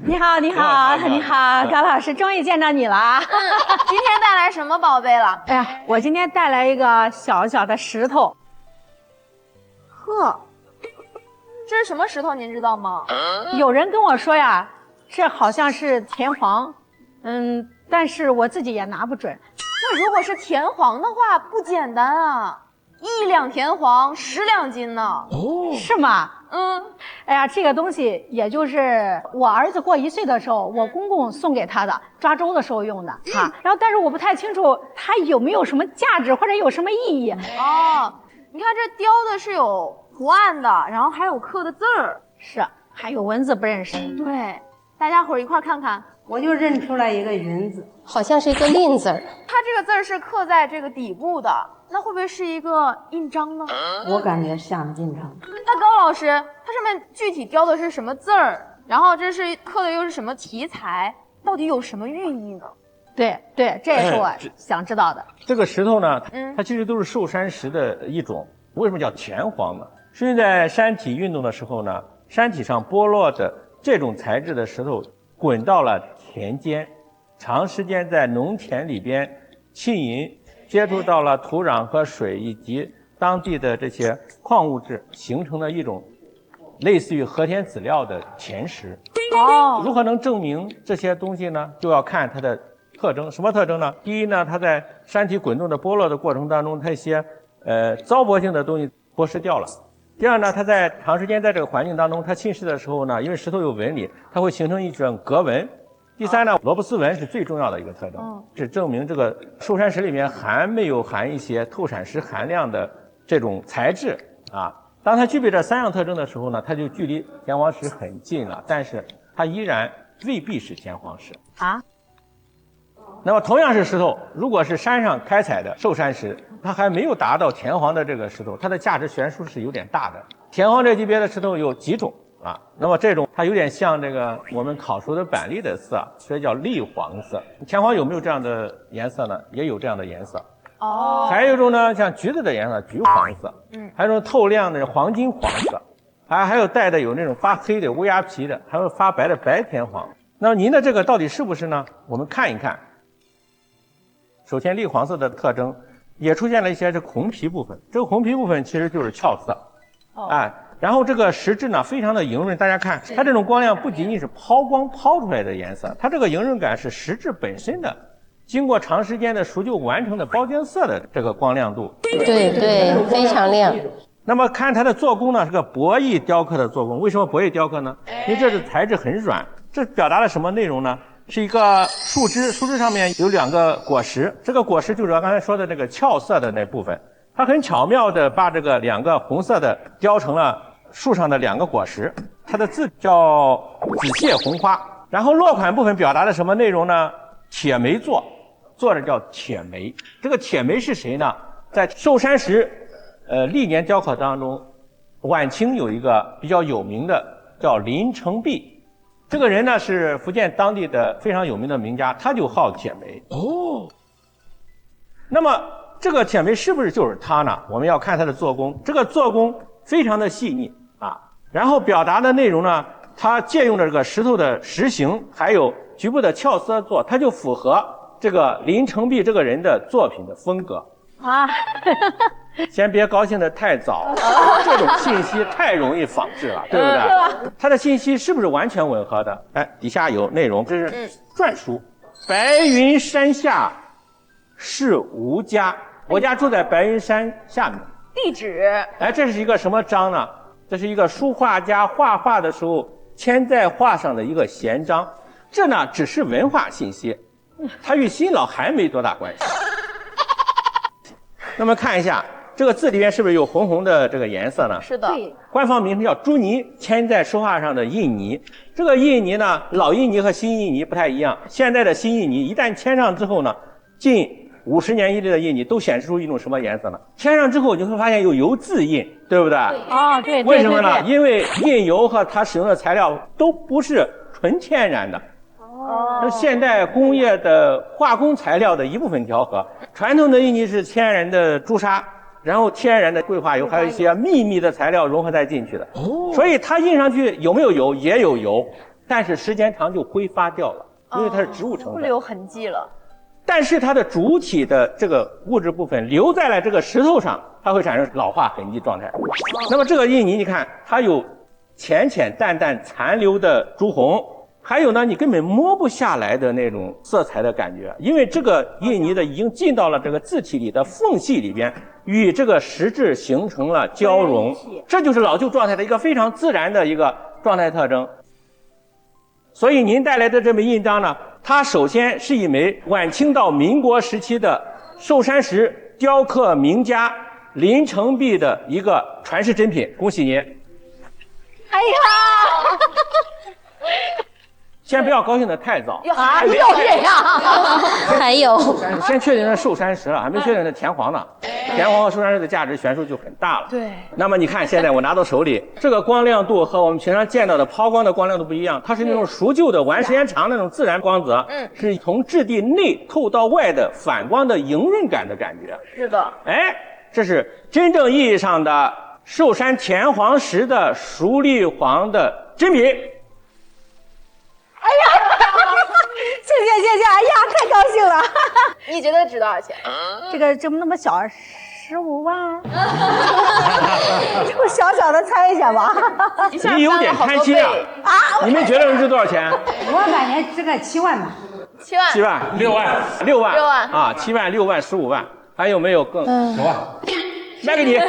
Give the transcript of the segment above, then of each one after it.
你好，你好，你好，高老师，终于见到你了。今天带来什么宝贝了？哎呀，我今天带来一个小小的石头。呵，这是什么石头？您知道吗？有人跟我说呀，这好像是田黄，但是我自己也拿不准。那如果是田黄的话，不简单啊！1两田黄10两金呢。哦，是吗？哎呀，这个东西也就是我儿子过1岁的时候，我公公送给他的，抓周的时候用的啊。然后，但是我不太清楚它有没有什么价值或者有什么意义。哦，你看这雕的是有图案的，然后还有刻的字儿，是，还有文字不认识。对，大家伙儿一块儿看看。我就认出来一个云字，好像是一个令字儿。它这个字儿是刻在这个底部的，那会不会是一个印章呢？我感觉像印章。那高老师，它上面具体雕的是什么字儿？然后这是刻的又是什么题材？到底有什么寓意呢？对，这也是我想知道的。这个石头呢，它其实都是寿山石的一种。为什么叫田黄呢？是因为在山体运动的时候呢，山体上剥落的这种材质的石头滚到了田间，长时间在农田里边浸淫，接触到了土壤和水以及当地的这些矿物质，形成了一种类似于和田籽料的田石。如何能证明这些东西呢？就要看它的特征。什么特征呢？第一呢，它在山体滚动的剥落的过程当中，它一些糟粕性的东西剥失掉了。第二呢，它在长时间在这个环境当中，它浸湿的时候呢，因为石头有纹理，它会形成一卷格纹。第三呢，罗布斯纹是最重要的一个特征，是证明这个寿山石里面没有含一些透闪石含量的这种材质啊。当它具备这3样特征的时候呢，它就距离田黄石很近了，但是它依然未必是田黄石啊。那么同样是石头，如果是山上开采的寿山石，它还没有达到田黄的这个石头，它的价值悬殊是有点大的。田黄这级别的石头有几种啊？那么这种它有点像这个我们烤熟的板栗的色，所以叫栗黄色。田黄有没有这样的颜色呢？也有这样的颜色。还有一种呢，像橘子的颜色，橘黄色。还有一种透亮的黄金黄色，还有带的有那种发黑的乌鸦皮的，还有发白的白田黄。那么您的这个到底是不是呢？我们看一看。首先，栗黄色的特征也出现了一些这个红皮部分，这个红皮部分其实就是壳色，然后这个石质呢非常的莹润，大家看它这种光亮不仅仅是抛光抛出来的颜色，它这个莹润感是石质本身的，经过长时间的熟就完成的包间色的这个光亮度。对，非常亮。那么看它的做工呢，是个薄翼雕刻的做工。为什么薄翼雕刻呢？因为这是材质很软，这表达了什么内容呢？是一个树枝，树枝上面有2个果实，这个果实就是我刚才说的这个壳色的那部分，它很巧妙的把这个2个红色的雕成了树上的2个果实，它的字叫紫蟹红花。然后落款部分表达的什么内容呢？铁梅做，做的叫铁梅。这个铁梅是谁呢？在寿山石历年雕刻当中，晚清有一个比较有名的叫林承弼。这个人呢是福建当地的非常有名的名家，他就好铁梅。那么这个铁梅是不是就是他呢？我们要看他的做工，这个做工非常的细腻啊。然后表达的内容呢，他借用了这个石头的石形，还有局部的壳色做，它就符合这个林承弼这个人的作品的风格啊。先别高兴得太早，这种信息太容易仿制了，对不对？它的信息是不是完全吻合的？底下有内容，这是篆书：白云山下是吾家，我家住在白云山下面。地址。这是一个什么章呢？这是一个书画家画画的时候签在画上的一个闲章。这呢只是文化信息，它与辛劳还没多大关系。那么看一下。这个字里面是不是有红红的这个颜色呢？是的。官方名称叫朱泥，签在书画上的印泥。这个印泥呢，老印泥和新印泥不太一样。现在的新印泥一旦签上之后呢，近50年以内的印泥都显示出一种什么颜色呢？签上之后你会发现有油渍印，对不对？对。为什么呢？因为印油和它使用的材料都不是纯天然的。现代工业的化工材料的一部分调和，传统的印泥是天然的朱砂。然后天然的桂花油，还有一些秘密的材料融合在进去的，所以它印上去有没有油？也有油，但是时间长就挥发掉了，因为它是植物成分，不留痕迹了。但是它的主体的这个物质部分留在了这个石头上，它会产生老化痕迹状态。那么这个印泥，你看它有浅浅淡淡残留的朱红，还有呢，你根本摸不下来的那种色彩的感觉，因为这个印泥的已经进到了这个字体里的缝隙里边，与这个石质形成了交融，这就是老旧状态的一个非常自然的一个状态特征。所以您带来的这枚印章呢，它首先是一枚晚清到民国时期的寿山石雕刻名家林承璧的一个传世珍品，恭喜您！哎呀，先不要高兴得太早啊，又这样，还有先确定是寿山石了，还没确定是田黄呢。田黄和寿山石的价值悬殊就很大了。对。那么你看，现在我拿到手里，这个光亮度和我们平常见到的抛光的光亮度不一样，它是那种熟旧的玩时间长那种自然光泽，是从质地内透到外的反光的莹润感的感觉。是的。哎，这是真正意义上的寿山田黄石的熟绿黄的真品。哎呀，谢谢，哎呀，太高兴了。你觉得值多少钱？这么那么小，15万。就小小的猜一下吧。你有点贪心啊！你们觉得能值多少钱？我感觉值个7万吧。7万。6万，6万啊，7万、6万、15万，还有没有更？9万，卖给你。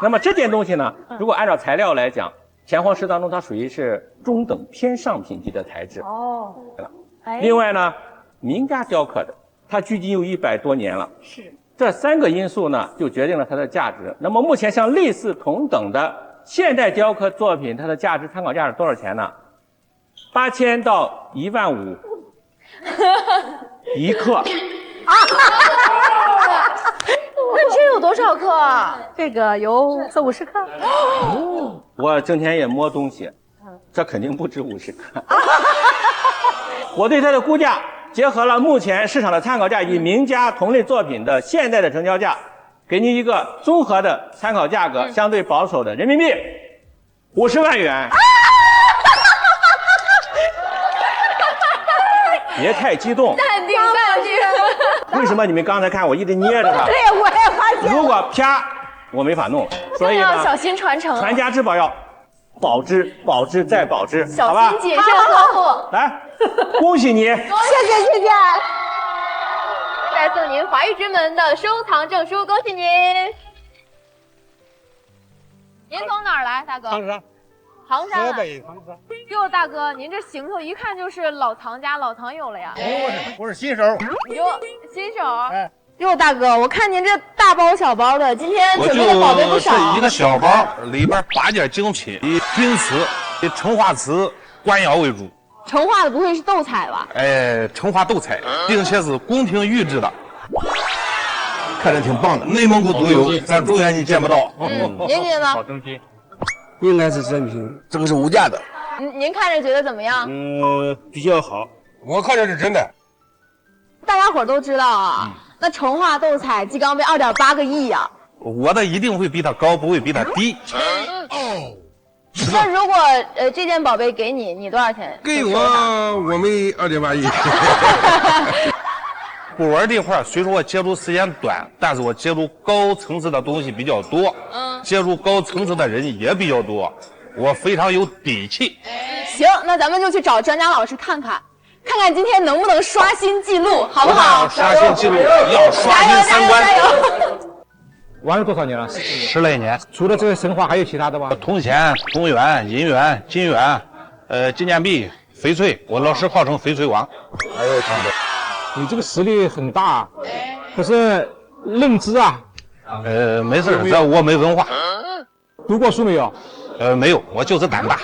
那么这件东西呢，如果按照材料来讲，田黄石当中它属于是中等偏上品级的材质。哦。另外呢，名家雕刻的，它距今有100多年了。是。这3个因素呢，就决定了它的价值。那么目前像类似同等的现代雕刻作品，它的价值参考价是多少钱呢？8000到15000一克。那这有多少克啊？这个有40-50克。我整天也摸东西，这肯定不止50克。我对它的估价结合了目前市场的参考价与名家同类作品的现在的成交价，给您一个综合的参考价格，相对保守的人民币50万元。别太激动，淡定。为什么你们刚才看我一直捏着它？对，我也发现。如果啪，我没法弄，所以呢，要小心传承。传家之宝要保之、保之再保之，好吧？小心谨慎呵护。来，恭喜你！谢谢。再送您华玉之门的收藏证书，恭喜您！您从哪儿来，大哥？唐山。唐山。河北唐山。哟，大哥，您这行头一看就是老藏家、老藏友了呀。我是新手。哟，新手。哎。哟，大哥，我看您这大包小包的，今天准备的宝贝不少。我就一个小包，里边8件精品，以钧瓷、以成化瓷、官窑为主。成化的不会是斗彩吧？哎，成化斗彩，并且是宫廷御制的，看着挺棒的。内蒙古独有，咱中原你见不到。您觉得呢？好东西，应该是真品，这个是无价的。您看着觉得怎么样？比较好。我看着是真的。大家伙都知道啊，那成化斗彩鸡缸杯2.8个亿呀。我的一定会比它高，不会比它低。那如果这件宝贝给你，你多少钱？给我没2.8亿。不玩这块虽说我接触时间短，但是我接触高层次的东西比较多，接触高层次的人也比较多，我非常有底气。行，那咱们就去找专家老师看看今天能不能刷新记录，好不好？刷新记录，要刷新3观。加油！玩了多少年了？10来年。除了这个神话，还有其他的吗？铜钱、铜元、银元、金元，纪念币、翡翠，我老师号称翡翠王。还有你这个实力很大，可是认知啊？没事，这我没文化。读过书没有？没有，我就是胆大。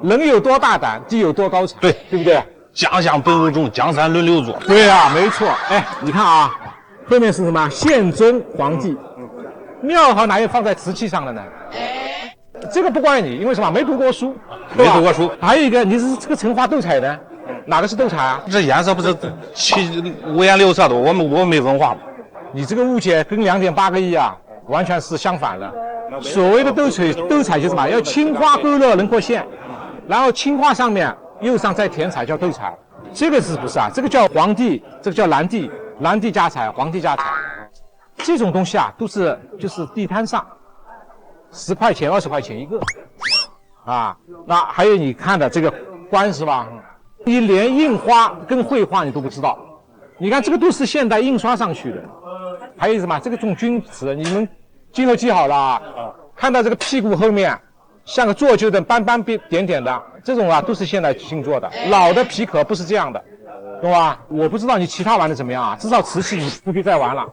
人有多大胆，地有多高产，对不对？将相本为重，江山轮流坐。对啊，没错。哎，你看啊，后面是什么？宪宗皇帝，庙号哪有放在瓷器上的呢？这个不怪你，因为什么？没读过书，没读过书。还有一个，你是这个成花斗彩的，哪个是斗彩啊？这颜色不是五颜六色的，我没文化。你这个误解跟2.8个亿啊，完全是相反的。所谓的斗彩就是什么？要青花勾勒轮廓线，然后青花上面釉上再填彩叫斗彩。这个是不是啊？这个叫黄地，这个叫蓝地，蓝地加彩，黄地加彩。这种东西啊，都是就是地摊上10块钱、20块钱一个啊。那还有你看的这个官是吧？你连印花跟绘画你都不知道，你看这个都是现代印刷上去的。还有什么？这个种君子，你们镜头记好了啊！看到这个屁股后面像个做旧的斑斑点点的，这种啊都是现代新做的。老的皮壳不是这样的，懂吧？我不知道你其他玩的怎么样啊，至少瓷器你不必再玩了。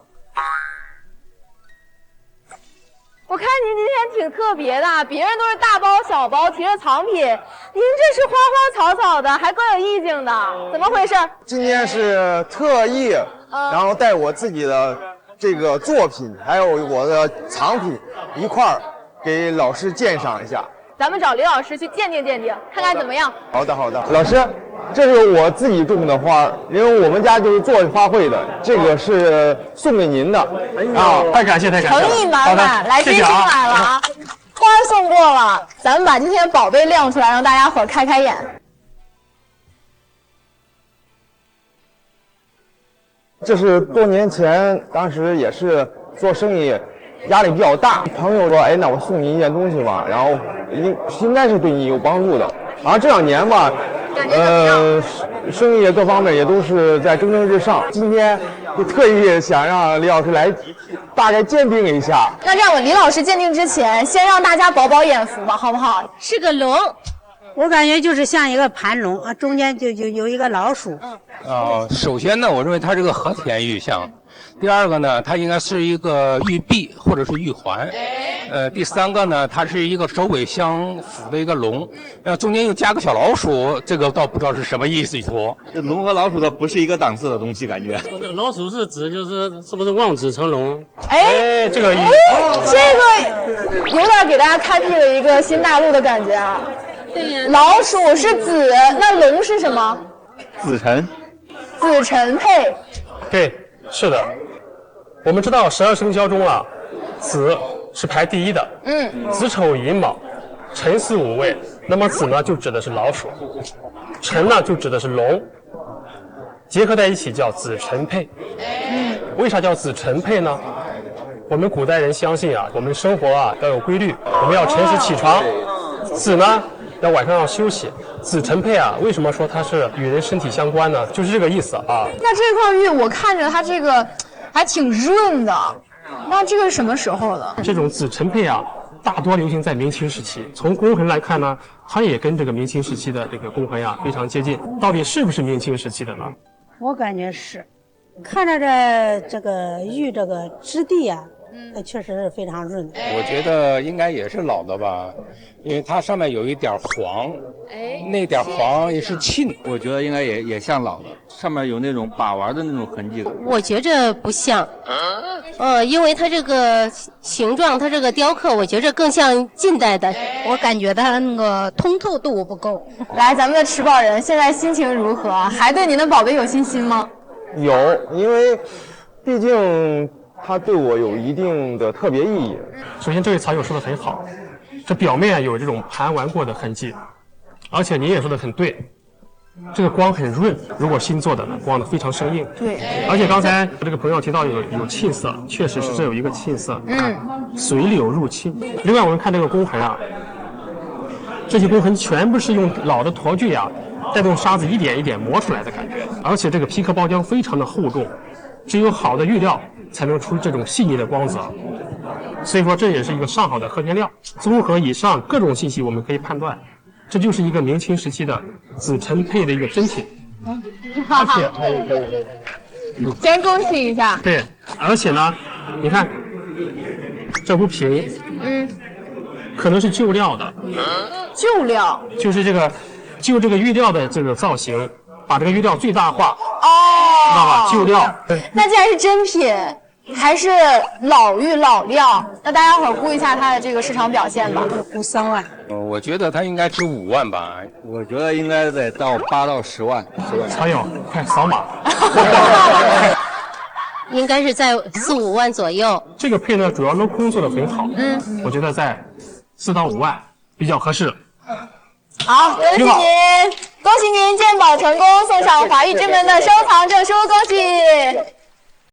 我看您今天挺特别的，别人都是大包小包提着藏品，您这是花花草草的，还够有意境的，怎么回事？今天是特意，然后带我自己的这个作品，还有我的藏品一块儿给老师鉴赏一下。咱们找李老师去鉴定鉴定，看看怎么样。好的，好的。老师，这是我自己种的花，因为我们家就是做花卉的，这个是送给您的。啊，太感谢，太感谢了。诚意满满，来，真心来了啊！花送过了，咱们把今天的宝贝亮出来，让大家伙儿开开眼。这是多年前，当时也是做生意，压力比较大。朋友说：“哎，那我送你一件东西吧。”然后应该是对你有帮助的。然后这2年吧，生意各方面也都是在蒸蒸日上。今天就特意想让李老师来大概鉴定一下。那让我李老师鉴定之前，先让大家饱饱眼福吧，好不好？是个龙，我感觉就是像一个盘龙啊，中间就有一个老鼠。首先呢，我认为它是个和田玉像。第二个呢，它应该是一个玉璧或者是玉环。第三个呢，它是一个首尾相符的一个龙，中间又加个小老鼠，这个倒不知道是什么意思。这龙和老鼠的不是一个档次的东西，感觉。老鼠是指是不是望子成龙？哎，这个意思。这个有点给大家开辟了一个新大陆的感觉啊。对呀。老鼠是子，那龙是什么？子辰。子辰配。对，是的。我们知道12生肖中啊，子是排第一的。子丑寅卯，辰巳午未。那么子呢就指的是老鼠，辰呢就指的是龙，结合在一起叫子辰配。为啥叫子辰配呢？我们古代人相信啊，我们生活啊要有规律，我们要辰时起床，子呢要晚上要休息。子辰配啊，为什么说它是与人身体相关呢？就是这个意思啊。那这块玉我看着它这个还挺润的，那这个是什么时候的？这种子辰配啊，大多流行在明清时期。从宫痕来看呢，它也跟这个明清时期的这个宫痕呀非常接近。到底是不是明清时期的呢？我感觉是，看着这个玉这个质地啊，确实是非常润的。我觉得应该也是老的吧，因为它上面有一点黄，那点黄也是沁。我觉得应该也像老的，上面有那种把玩的那种痕迹。我觉着不像，因为它这个形状，它这个雕刻，我觉着更像近代的。我感觉它那个通透度不够。来，咱们的持宝人现在心情如何？还对您的宝贝有信心吗？有，因为毕竟它对我有一定的特别意义。首先，这位草友说的很好，这表面有这种盘玩过的痕迹，而且您也说的很对，这个光很润，如果新做的呢，光的非常生硬。对，而且刚才这个朋友提到有沁色，确实是这有一个沁色，水柳入沁。另外，我们看这个宫痕啊，这些宫痕全部是用老的砣具呀，带动沙子一点一点磨出来的感觉，而且这个皮壳包浆非常的厚重，只有好的玉料才能出这种细腻的光泽。所以说这也是一个上好的和田料。综合以上各种信息，我们可以判断，这就是一个明清时期的子辰配的一个真品。而且先恭喜一下。对，而且呢，你看这不平，可能是旧料的。旧料就是就这个玉料的这个造型，把这个玉料最大化。知道吧？旧料。那既然是真品，还是老玉老料，那大家伙儿估一下它的这个市场表现吧。估3万。我觉得它应该值5万吧。我觉得应该得到8到10万。草友，快扫码。应该是在4、5万左右。这个配呢，主要镂空做的很好，我觉得在4到5万比较合适。好，恭喜您，恭喜您鉴宝成功，送上华玉之门的收藏证书，恭喜！